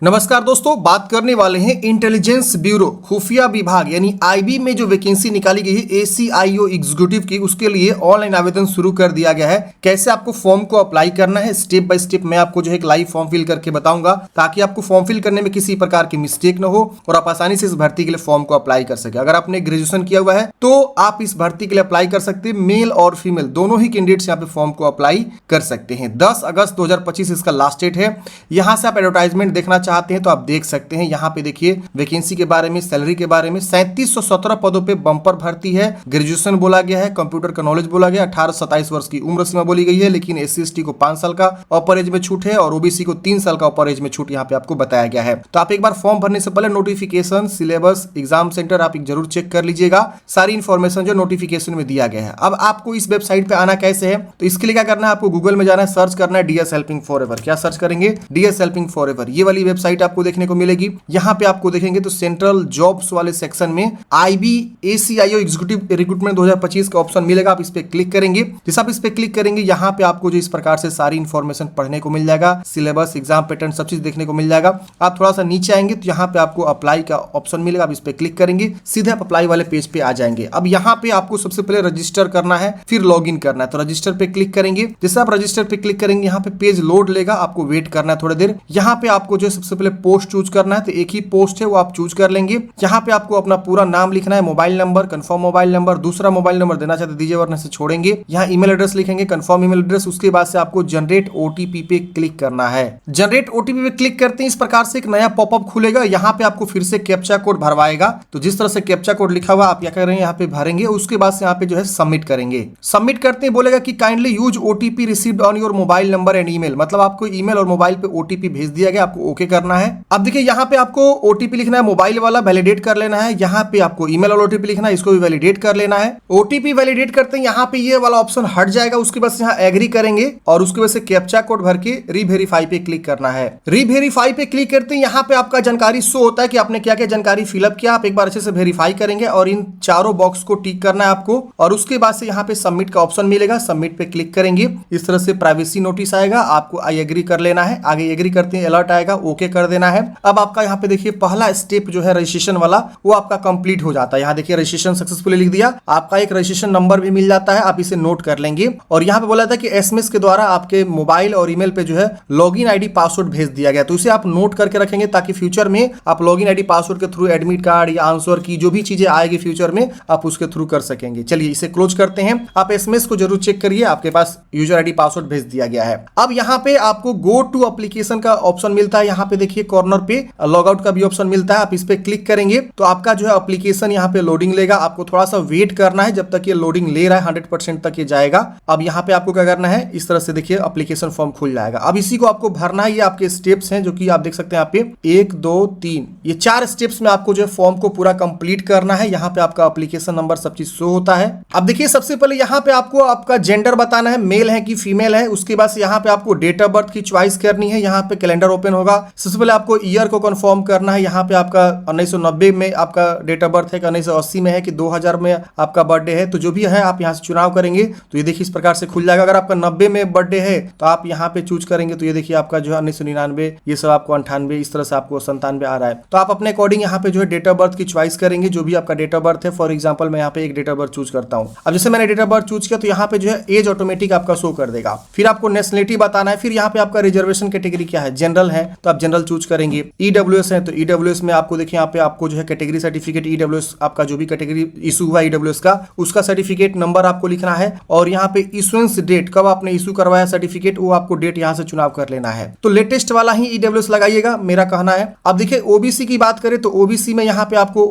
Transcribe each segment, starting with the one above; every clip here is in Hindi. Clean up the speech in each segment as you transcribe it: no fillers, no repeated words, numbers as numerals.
नमस्कार दोस्तों, बात करने वाले हैं इंटेलिजेंस ब्यूरो खुफिया विभाग यानी आईबी में जो वैकेंसी निकाली गई है एसीआईओ एग्जीक्यूटिव की, उसके लिए ऑनलाइन आवेदन शुरू कर दिया गया है। कैसे आपको फॉर्म को अप्लाई करना है स्टेप बाय स्टेप मैं आपको जो है एक लाइव फॉर्म फिल करके बताऊंगा, ताकि आपको फॉर्म फिल करने में किसी प्रकार की मिस्टेक न हो और आप आसानी से इस भर्ती के लिए फॉर्म को अप्लाई कर सके। अगर आपने ग्रेजुएशन किया हुआ है तो आप इस भर्ती के लिए अप्लाई कर सकते हैं। मेल और फीमेल दोनों ही कैंडिडेट्स यहाँ पे फॉर्म को अप्लाई कर सकते हैं। 10 अगस्त 2025 इसका लास्ट डेट है। यहाँ से आप एडवर्टाइजमेंट देखना चाहते हैं तो आप देख सकते हैं। यहाँ पे देखिए वैकेंसी के बारे में, सैलरी के बारे में। 3717 पदों पे बम्पर भर्ती है। ग्रेजुएशन बोला गया है, कंप्यूटर का नॉलेज बोला गया, 18 से 27 वर्ष की उम्र सीमा बोली गई है, लेकिन SC/ST को 5 साल का अपर एज में छूट है और OBC को 3 साल का अपर एज में छूट यहाँ पे आपको बताया गया है। तो आप एक बार फॉर्म भरने से पहले नोटिफिकेशन, सिलेबस, एग्जाम सेंटर आप जरूर चेक कर लीजिएगा। सारी इंफॉर्मेशन जो नोटिफिकेशन में दिया गया है। अब आपको इस वेबसाइट पे आना कैसे है, तो इसके लिए क्या करना है, आपको गूगल में जाना है, सर्च करना है DS हेल्पिंग फॉरएवर। क्या सर्च करेंगे? DS helping forever. ये वाली वेबसाइट आपको देखने को मिलेगी। यहाँ पे आपको देखेंगे तो सेंट्रल जॉब्स वाले सेक्शन में IB ACIO एग्जीक्यूटिव रिक्रूटमेंट 2025 का ऑप्शन मिलेगा। आप इस पे क्लिक करेंगे। जैसे आप इस पे क्लिक करेंगे, यहाँ पे आपको जो इस प्रकार से सारी इंफॉर्मेशन पढ़ने को मिल जाएगा। सिलेबस, एग्जाम पैटर्न, सब चीज देखने को मिल जाएगा। आप थोड़ा सा नीचे आएंगे तो यहाँ पे आपको अप्लाई का ऑप्शन मिलेगा। आप इस पे क्लिक करेंगे, सीधे आप अप्लाई वाले पेज पे आ जाएंगे। अब यहाँ पे आपको सबसे पहले रजिस्टर करना है, फिर लॉग इन करना है। तो रजिस्टर पे क्लिक करेंगे। जैसे आप रजिस्टर पे क्लिक करेंगे, यहाँ पे पेज लोड लेगा, आपको वेट करना है थोड़ी देर। यहाँ पे आपको जो सबसे पहले पोस्ट चूज करना है, तो एक ही पोस्ट है वो आप चूज कर लेंगे। यहाँ पे आपको अपना पूरा नाम लिखना है, mobile number, confirm mobile number, दूसरा मोबाइल नंबर देना चाहते दीजिए वरना से छोड़ेंगे। यहाँ ईमेल एड्रेस लिखेंगे, कंफर्म ईमेल एड्रेस। उसके बाद से आपको जनरेट OTP पे क्लिक करना है। जनरेट OTP पे क्लिक करते हैं, इस प्रकार से एक नया पॉपअप खुलेगा। यहाँ पे आपको फिर से कैप्चा कोड भरवाएगा। तो जिस तरह से कैप्चा कोड लिखा हुआ आप क्या कर रहे हैं, यहाँ पे भरेंगे। उसके बाद से यहाँ पे जो है सबमिट करेंगे। सबमिट करते हैं बोलेगा कि kindly use OTP received on your mobile number and email. मतलब आपको ईमेल और मोबाइल पे OTP भेज दिया गया, आपको ओके करना है। अब देखिए यहाँ पे आपको OTP लिखना है, मोबाइल वाला वैलिडेट कर लेना है। यहाँ पे आपको ईमेल और OTP लिखना है, इसको भी वैलिडेट कर लेना है। OTP वैलिडेट करते हैं, यहाँ पे ये वाला ऑप्शन हट जाएगा। उसके बाद से यहाँ एग्री करेंगे और उसके बाद से कैप्चा कोड भर के रीवेरीफाई पे क्लिक करना है। रीवेरीफाई पे क्लिक करते हैं, यहाँ पे आपका जानकारी शो होता है कि आपने क्या क्या जानकारी फिलअप किया। आप एक बार अच्छे से वेरीफाई करेंगे और इन चारों बॉक्स को टिक करना है आपको। और उसके बाद से यहाँ पे सबमिट का ऑप्शन मिलेगा, सबमिट पे क्लिक करेंगे। इस तरह से प्राइवेसी नोटिस आएगा, आपको आई एग्री कर लेना है। आगे एग्री करते हैं, अलर्ट आएगा, ओके कर देना है। अब आपका यहाँ पे देखिए पहला स्टेप जो है रजिस्ट्रेशन वाला, वो आपका कंप्लीट हो जाता है। यहाँ देखिए रजिस्ट्रेशन सक्सेसफुली लिख दिया। आपका एक रजिस्ट्रेशन नंबर भी मिल जाता है, आप इसे नोट कर लेंगे। और यहाँ पे बोला था कि SMS के द्वारा आपके मोबाइल और ईमेल पे जो है लॉगिन ID पासवर्ड भेज दिया गया। तो इसे आप नोट करके रखेंगे, ताकि फ्यूचर में आप लॉगिन ID पासवर्ड के थ्रू एडमिट कार्ड या आंसर की जो भी चीजें आएगी फ्यूचर में, आप उसके थ्रू कर सकेंगे। चलिए इसे क्लोज करते हैं। आप SMS को जरूर चेक करिए, आपके पास यूजर ID पासवर्ड भेज दिया गया है। अब यहाँ पे आपको गो टू एप्लीकेशन का ऑप्शन मिलता है। यहाँ पे देखिए कॉर्नर पे लॉग आउट का भी ऑप्शन मिलता है। आप इस पे क्लिक करेंगे तो आपका जो है एप्लीकेशन यहाँ पे लोडिंग लेगा। आपको थोड़ा सा वेट करना है जब तक ये लोडिंग ले रहा है, 100% तक ये जाएगा। अब यहाँ पे आपको क्या करना है, इस तरह से देखिए एप्लीकेशन फॉर्म खुल जाएगा। अब इसी को आपको भरना है। ये आपके स्टेप्स हैं जो कि आप देख सकते हैं यहाँ पे 1 2 3, ये 4 स्टेप्स में आपको जो है फॉर्म को पूरा कंप्लीट करना है। यहाँ पे आपका एप्लीकेशन नंबर सब चीज शो होता है। अब देखिए सबसे पहले यहाँ पे आपको आपका जेंडर बताना है, मेल है कि फीमेल है। उसके बाद से यहाँ पे आपको डेट ऑफ बर्थ की चॉइस करनी है। यहाँ पे कैलेंडर ओपन होगा। सबसे पहले आपको ईयर को कंफर्म करना है। यहाँ पे आपका 1990 में आपका डेट ऑफ बर्थ है कि 1980 में है कि 2000 में आपका बर्थडे है। तो जो भी है आप यहाँ से चुनाव करेंगे तो ये देखिए इस प्रकार से खुल जाएगा। अगर आपका 90 में बर्थडे है तो आप यहाँ पे चूज करेंगे तो ये देखिए आपका जो है 1999, ये सब आपको 98, इस तरह से आपको 97 आ रहा है। तो आप अपने अकॉर्डिंग यहाँ पे जो है डेट ऑफ बर्थ की चॉइस करेंगे, जो भी आपका डेट ऑफ बर्थ है। फॉर एग्जाम्पल मैं यहाँ पे एक डेट ऑफ बर्थ चूज करता हूँ। अब जैसे मैंने डेट ऑफ बर्थ चूज किया तो यहाँ पे जो है एज ऑटोमेटिक आपका शो कर देगा। फिर आपको नेशनलिटी बताना है। फिर यहाँ पे आपका रिजर्वेशन कैटेगरी क्या है, जनरल है तो आप जनरल चूज करेंगे। EWS है तो EWS में आपको देखिए यहाँ पे आपको जो है कैटेगरी सर्टिफिकेट EWS, आपका जो भी कैटेगरी इशू हुआ EWS का, उसका सर्टिफिकेट नंबर आपको लिखना है। और यहाँ पे इशुएंस डेट, कब आपने इशू करवाया सर्टिफिकेट, वो आपको डेट यहाँ से चुनाव कर लेना है। तो लेटेस्ट वाला ही EWS लगाइएगा, मेरा कहना है। अब देखिए OBC की बात करें तो OBC में यहाँ पे आपको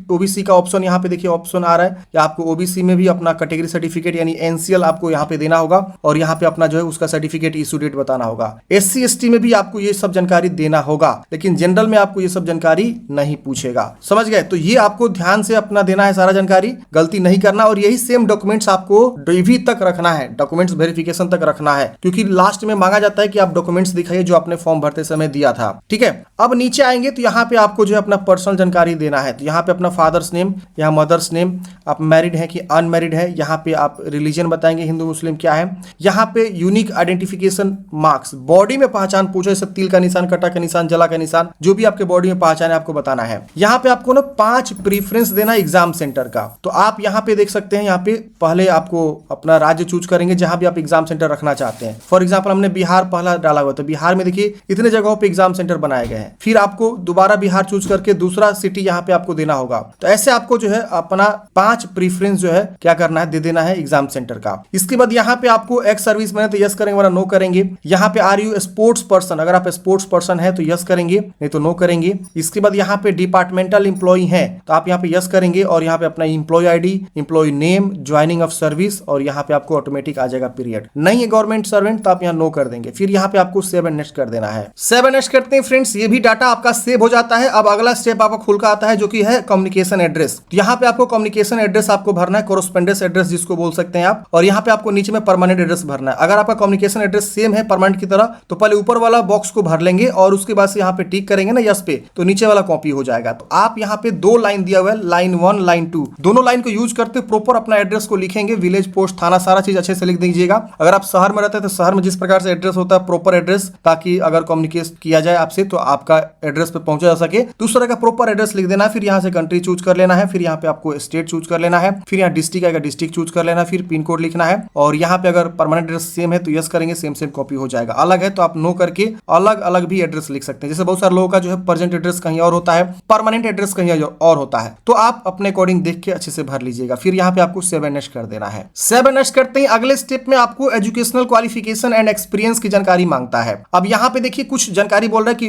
OBC का ऑप्शन यहाँ पे देखिए ऑप्शन आ रहा है, या आपको OBC में भी अपना कैटेगरी सर्टिफिकेट यानी NCL आपको यहाँ पे देना होगा। और यहाँ पे अपना जो है उसका सर्टिफिकेट इशू डेट बताना होगा। SC/ST में भी आपको ये सब जानकारी देना होगा, लेकिन जनरल में आपको ये सब जानकारी नहीं पूछेगा। समझ गए? तो ये आपको ध्यान से अपना देना है सारा जानकारी, गलती नहीं करना। और यही सेम डॉक्यूमेंट्स आपको DV तक रखना है, डॉक्यूमेंट्स वेरिफिकेशन तक रखना है, क्योंकि लास्ट में मांगा जाता है कि आप डॉक्यूमेंट्स दिखाइए जो आपने फॉर्म भरते समय दिया था। ठीक है, अब नीचे आएंगे तो यहाँ पे आपको जो है अपना पर्सनल जानकारी देना है। तो यहाँ पे अपना फादर्स नेम, यहाँ मदर्स नेम, आप मैरिड है कि अनमैरिड है, यहाँ पे आप रिलीजन बताएंगे हिंदू मुस्लिम क्या है। यहाँ पे यूनिक आइडेंटिफिकेशन मार्क्स, बॉडी में पहचान पूछो, जैसे तिल का निशान कटा का निशान, जला का निशान, जो भी आपके बॉडी में पहचान है आपको बताना है। यहाँ पे आपको ना 5 प्रीफरेंस देना एग्जाम सेंटर का। तो आप यहाँ पे देख सकते हैं, यहाँ पे पहले आपको अपना राज्य चूज करेंगे जहां भी आप एग्जाम सेंटर रखना चाहते हैं। फॉर एग्जाम्पल हमने बिहार पहला डाला हुआ, तो बिहार में देखिए इतने जगहों पे एग्जाम सेंटर बनाए गए हैं। फिर आपको दोबारा बिहार चूज करके दूसरा सिटी यहाँ पे आपको देना होगा। तो ऐसे आपको जो है अपना 5 प्रीफरेंस जो है क्या करना है, दे देना है एग्जाम सेंटर का। इसके बाद यहाँ पे आपको एक्स सर्विस मैन तो यस करेंगे वरना नो करेंगे। यहाँ पे आर यू स्पोर्ट्स पर्सन, अगर आप स्पोर्ट्स पर्सन है तो यस करेंगे, नहीं तो नो करेंगे। इसके बाद यहाँ पे डिपार्टमेंटल इंप्लॉई है तो आप यहाँ पे यस करेंगे और यहाँ पे अपना employee ID, employee name, joining of service और यहाँ पे आपको ऑटोमेटिक आ जाएगा पीरियड। नहीं है गवर्नमेंट सर्वेंट तो आप यहाँ नो कर देंगे। फिर यहाँ पे आपको सेव एंड नेक्स्ट कर देना है। सेव एंड नेक्स्ट करते हैं फ्रेंड्स, ये भी डाटा आपका सेव हो जाता है। अब अगला स्टेप आपका खुल का आता है जो कि है कम्युनिकेशन एड्रेस। यहाँ पे आपको कम्युनिकेशन एड्रेस आपको भरना है, कोरोस्पोंडेंस एड्रेस जिसको बोल सकते हैं आप, और यहाँ पे आपको नीचे में परमानेंट एड्रेस भरना है। अगर आपका कम्युनिकेशन एड्रेस सेम है परमानेंट की तरह तो पहले ऊपर वाला बॉक्स को भर लेंगे और उसके बाद से यहाँ पे टिक करेंगे ना यस पे, तो नीचे वाला कॉपी हो जाएगा। तो आप यहाँ पे 2 लाइन दिया हुआ है, लाइन 1 लाइन 2, दोनों लाइन को यूज करते प्रॉपर अपना एड्रेस को लिखेंगे, विलेज, पोस्ट, थाना, सारा चीज अच्छे से लिख दीजिएगा। अगर आप शहर में रहते हैं तो शहर में जिस प्रकार से एड्रेस होता है प्रॉपर एड्रेस, ताकि अगर कम्युनिकेट किया जाए आपसे तो आपका एड्रेस पे पहुंचा जा सके, तो उस तरह का प्रॉपर एड्रेस लिख देना है। फिर यहाँ से कंट्री चूज कर लेना है, फिर यहाँ पे आपको स्टेट चूज कर लेना है, फिर यहाँ डिस्ट्रिक्ट आएगा डिस्ट्रिक्ट चूज कर लेना है, फिर पिन कोड लिखना है और यहाँ पे अगर परमानेंट एड्रेस सेम है तो यस करेंगे, सेम सेम कॉपी हो जाएगा। अलग है तो आप नो करके अलग अलग भी एड्रेस लिख सकते हैं। जैसे बहुत सारे लोगों का जो है प्रेजेंट एड्रेस कहीं और होता है, परमानेंट एड्रेस कहीं और होता है, तो आप अपने अकॉर्डिंग देख के अच्छे से भर लीजिएगा। फिर यहाँ पे आपको सेव एंड नेक्स्ट कर देना है। सेव एंड नेक्स्ट करते ही अगले स्टेप में आपको एजुकेशनल क्वालिफिकेशन एंड एक्सपीरियंस की जानकारी मांगता है। अब यहाँ पे देखिए कुछ जानकारी बोल रहा है कि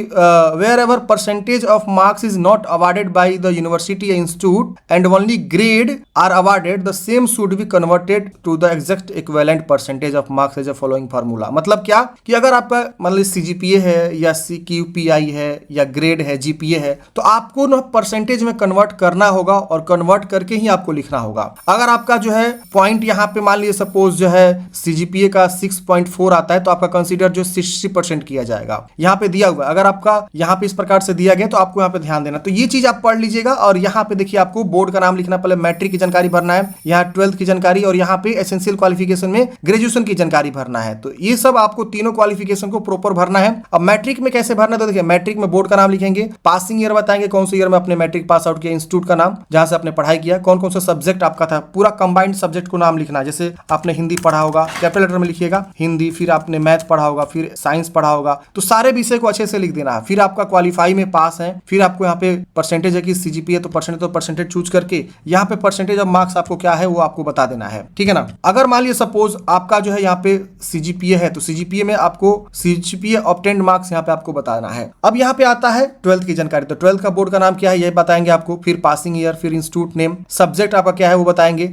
wherever percentage of marks is not awarded by the university institute and only grade are awarded, the same should be converted to the exact equivalent percentage of marks as a following formula. मतलब क्या कि अगर आपका मतलब सीजीपीए है या सीक्यूपीआई है या ग्रेड है, जीपीए है, तो आपको ना परसेंटेज में कन्वर्ट करना होगा और कन्वर्ट करके ही आपको लिखना होगा। अगर आपका जो है पॉइंट यहाँ पे मान लीजिए सपोज जो है सीजीपीए का 6.4 आता है तो आपका कंसीडर जो 60% किया जाएगा। यहाँ पे दिया हुआ अगर आपका यहाँ पे इस प्रकार से दिया गया तो आपको यहाँ पे ध्यान देना। तो ये चीज आप पढ़ लीजिएगा और यहाँ पे देखिए आपको बोर्ड का नाम लिखना, पहले मैट्रिक की जानकारी भरना है, यहाँ 12th की जानकारी और यहाँ पे एसेंशियल क्वालिफिकेशन में ग्रेजुएशन की जानकारी भरना है। तो ये सब आपको तीनों क्वालिफिकेशन को प्रॉपर भरना है। अब मैट्रिक में कैसे भरना है तो देखिए मैट्रिक में बोर्ड का नाम लिखेंगे, पासिंग ईयर बताएंगे कौन से ईयर में अपने मैट्रिक पास आउट किया, इंस्टीट्यूट का नाम जहां से आपने पढ़ाई किया, कौन कौन सा सब्जेक्ट आपका था, पूरा कंबाइंड सब्जेक्ट को नाम लिखना है। जैसे आपने हिंदी पढ़ा होगा कैपिटल लेटर में लिखिएगा हिंदी, फिर आपने मैथ पढ़ा होगा, फिर साइंस पढ़ा होगा, तो सारे विषय को अच्छे से लिख देना है। फिर आपका क्वालिफाई में पास है, फिर आपको यहाँ पे परसेंटेज है कि सीजीपीए तो परसेंटेज चूज करके यहाँ पे परसेंटेज ऑफ मार्क्स आपको क्या है वो आपको बता देना है, ठीक है ना। अगर मान लीजिए सपोज आपका जो है यहाँ पे सीजीपीए है तो सीजीपीए में आपको सीजीपीए ऑब्टेन्ड मार्क्स यहाँ पे आपको बताना है। अब यहाँ पे आता है 12th की जानकारी, तो 12th का बोर्ड का नाम क्या है ये बताएंगे आपको, फिर पासिंग ईयर, फिर इंस्टीट्यूट नेम, सब्जेक्ट आपका क्या है वो बताएंगे,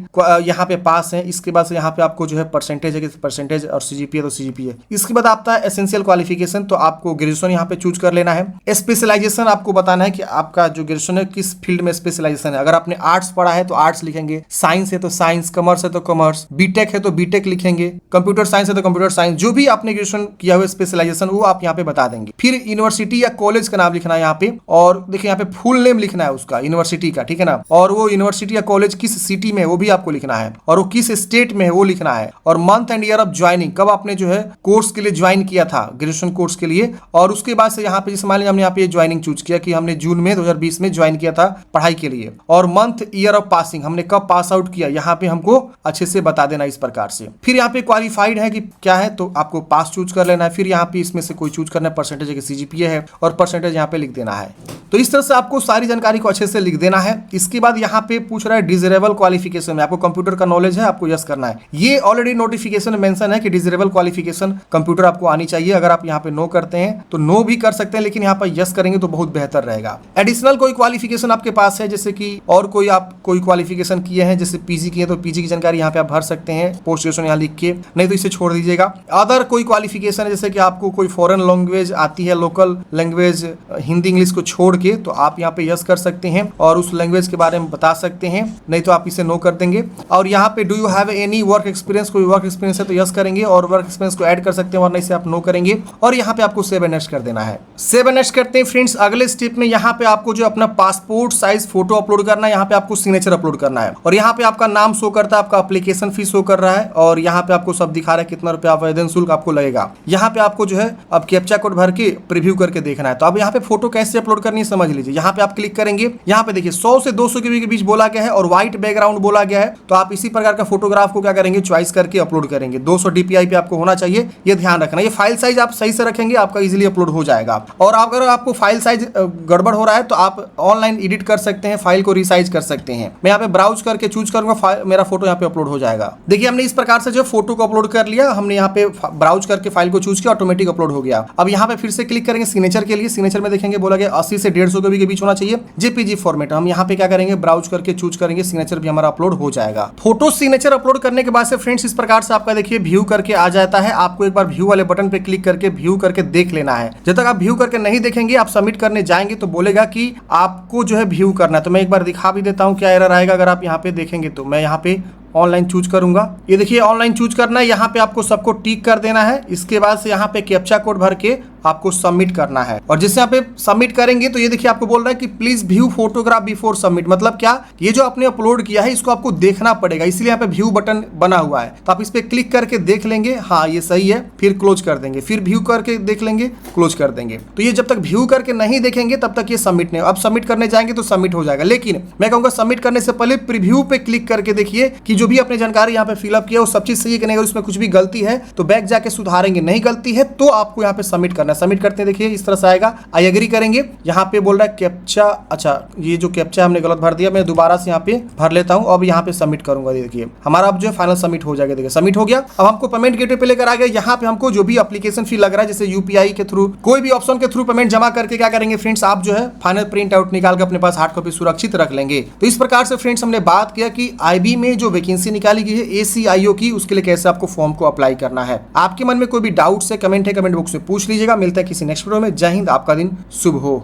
यहाँ पे पास है, इसके बाद से यहाँ पे आपको जो है परसेंटेज है कि परसेंटेज और सीजीपीए तो सीजीपीए। इसके बाद आता है एसेंशियल क्वालिफिकेशन, तो आपको ग्रेजुएशन यहाँ पे चूज कर लेना है। स्पेशलाइजेशन आपको बताना है कि आपका जो ग्रेजुएशन है किस फील्ड में स्पेशलाइजेशन है। अगर आपने आर्ट्स पढ़ा है तो आर्ट्स लिखेंगे, साइंस है तो साइंस, कॉमर्स है तो कॉमर्स, बीटेक है तो बीटेक लिखेंगे, कंप्यूटर साइंस है तो कंप्यूटर साइंस, जो भी आपने ग्रेजुएशन किया हुआ स्पेशलाइजेशन वो आप यहाँ पे बता देंगे। फिर यूनिवर्सिटी या कॉलेज का नाम लिखना है यहाँ पे, और देखिए यहाँ पे फुल नेम लिखना है उसका यूनिवर्सिटी का, ठीक है ना, और वो यूनिवर्सिटी या कॉलेज किस सिटी में है वो भी आपको लिखना है, और वो किस स्टेट में है वो लिखना है, और month and year of joining, कब आपने जो है कोर्स के लिए ज्वाइन किया था ग्रेजुएशन कोर्स के लिए, और उसके बाद से यहाँ पे जैसे मान लीजिए हमने यहाँ पे ज्वाइनिंग चूज किया कि हमने जून में 2020 में ज्वाइन किया था पढ़ाई के लिए, और मंथ ईयर ऑफ पासिंग हमने कब पास आउट किया यहाँ पे हमको अच्छे से बता देना इस प्रकार से। फिर यहाँ पे क्वालिफाइड है कि क्या है तो आपको पास चूज कर लेना है, फिर यहाँ पे इसमें से कोई चूज करना है, परसेंटेज है कि सीजीपीए है और परसेंटेज यहाँ पे लिख देना है। तो इस तरह से आपको सारी जानकारी को अच्छे से लिख देना है। इसके बाद यहाँ पे पूछ रहा है डिजरेबल क्वालिफिकेशन में आपको कंप्यूटर का नॉलेज है, आपको यस करना है। ये ऑलरेडी नोटिफिकेशन में मेंशन है कि डिजरेबल क्वालिफिकेशन कंप्यूटर आपको आनी चाहिए। अगर आप यहाँ पे नो करते हैं तो नो भी कर सकते हैं, लेकिन यहाँ पर यस करेंगे तो बहुत बेहतर रहेगा। एडिशनल कोई क्वालिफिकेशन आपके पास है जैसे कि और कोई आप कोई क्वालिफिकेशन किए हैं, जैसे पीजी किए तो पीजी की जानकारी यहाँ पे आप भर सकते हैं, पोस्ट ग्रेजुएशन यहाँ लिख के, नहीं तो इसे छोड़ दीजिएगा। अदर कोई क्वालिफिकेशन है जैसे कि आपको कोई फॉरेन लैंग्वेज आती है, लोकल लैंग्वेज हिंदी इंग्लिश को छोड़ के तो आप यहाँ पे यस कर सकते हैं और उस लैंग्वेज के बारे में बता सकते हैं, नहीं तो आप इसे नो कर देंगे। और यहाँ पे do you have any work experience, कोई वर्क एक्सपीरियंस है तो यस करेंगे और वर्क एक्सपीरियंस को ऐड कर सकते हैं और नहीं से आप नो करेंगे। और यहाँ पे आपको सेव एंड नेक्स्ट कर देना है। सेव एंड नेक्स्ट करते हैं फ्रेंड्स। अगले स्टेप में यहाँ पे आपको जो अपना पासपोर्ट साइज फोटो अपलोड करना है, यहाँ पे आपको सिग्नेचर अपलोड करना है और यहाँ पे आपका नाम शो करता है, आपका एप्लीकेशन फीस शो कर रहा है और यहाँ पे आपको सब दिखा रहा है कितना रुपया आवेदन शुल्क आपको लगेगा। यहाँ पे आपको जो है अब कैप्चा कोड भर के प्रीव्यू करके देखना है। तो अब यहाँ पे फोटो कैसे अपलोड करनी है समझ लीजिए। यहाँ पे आप क्लिक करेंगे, यहाँ पे देखिए 100 से 200 के बीच बोला गया है और व्हाइट बैकग्राउंड बोला गया है। तो आप इसी प्रकार का फोटोग्राफ को क्या करेंगे, चॉइस करके अपलोड करेंगे। 200 DPI पे आपको होना चाहिए, ये ध्यान रखना। ये फाइल साइज आप सही से रखेंगे, आपका इजीली अपलोड हो जाएगा। और अगर आपको फाइल साइज गड़बड़ हो रहा है तो आप ऑनलाइन एडिट कर सकते हैं, फाइल को रिसाइज कर सकते हैं। मैं यहाँ पे ब्राउज करके चूज करूंगा, मेरा फोटो यहाँ पे अपलोड हो जाएगा। देखिए हमने इस प्रकार से जो फोटो को अपलोड कर लिया, हमने यहाँ पे ब्राउज करके फाइल को चूज किया, ऑटोमेटिक अपलोड हो गया। अब यहाँ पे फिर से क्लिक करेंगे सिग्नेचर के लिए। सिग्नेचर में देखेंगे बोला गया 80 से 150 के बीच होना चाहिए, JPG फॉर्मेट। हम यहाँ पे क्या करेंगे, ब्राउज करके चूज करेंगे, सिग्नेचर भी हमारा अपलोड हो जाएगा। फोटो सिग्नेचर अपलोड करने के बाद से फ्रेंड्स इस प्रकार से आपका देखिए व्यू करके आ जाता है। आपको एक बार व्यू वाले बटन पे क्लिक करके व्यू करके देख लेना है। जब तक आप व्यू करके नहीं देखेंगे, आप सबमिट करने जाएंगे तो बोलेगा कि आपको जो है व्यू करना है। तो मैं एक बार दिखा भी देता हूँ क्या एरर आएगा अगर आप यहाँ पे देखेंगे। तो मैं यहाँ पे ऑनलाइन चूज करूंगा, ये देखिए ऑनलाइन चूज करना है। यहाँ पे आपको सबको टिक कर देना है। इसके बाद से यहाँ पे कैप्चा कोड भर के आपको सबमिट करना है और जिससे यहाँ पे सबमिट करेंगे तो ये देखिए आपको बोल रहा है कि please view photograph before submit. मतलब क्या, ये जो आपने अपलोड किया है इसको आपको देखना पड़ेगा, इसलिए यहाँ पे व्यू बटन बना हुआ है। तो आप इस पे क्लिक करके देख लेंगे, हाँ ये सही है, फिर क्लोज कर देंगे, फिर व्यू करके देख लेंगे, क्लोज कर देंगे। तो ये जब तक व्यू करके नहीं देखेंगे तब तक ये सबमिट नहीं। अब सबमिट करने जाएंगे तो सबमिट हो जाएगा, लेकिन मैं कहूँगा सबमिट करने से पहले प्रीव्यू पे क्लिक करके देखिए कि जो भी अपनी जानकारी यहाँ पे फिलअप किया वो सब चीज सही है कि नहीं। अगर उसमें कुछ भी गलती है तो बैक जाके सुधारेंगे, नहीं गलती है तो आपको यहाँ पे सबमिट करना है। सबमिट करते हैं देखिए इस तरह से आएगा, आई एग्री करेंगे। यहाँ पे बोल रहा है कैप्चा, अच्छा ये जो कैप्चा हमने गलत भर दिया, मैं दोबारा से यहाँ पे भर लेता हूँ। अब यहाँ पे सबमिट करूंगा, देखिए हमारा अब जो है फाइनल सबमिट हो जाएगा। देखिए सबमिट हो गया। अब हमको पेमेंट गेटवे पे लेकर आ गया। यहाँ पे हमको जो भी एप्लीकेशन फी लग रहा है, जैसे UPI के थ्रू, कोई भी ऑप्शन के थ्रू पेमेंट जमा करके क्या करेंगे फ्रेंड्स, आप जो है फाइनल प्रिंट आउट निकाल के अपने पास हार्ड कॉपी सुरक्षित रख लेंगे। तो इस प्रकार से फ्रेंड्स हमने बात किया कि IB में जो वैकेंसी निकाली गई है ACIO की, उसके लिए कैसे आपको फॉर्म को अप्लाई करना है। आपके मन में कोई भी डाउट है, कमेंट है, कमेंट बॉक्स में पूछ लीजिएगा। मिलता है किसी नेक्स्ट वीडियो में। जय हिंद, आपका दिन शुभ हो।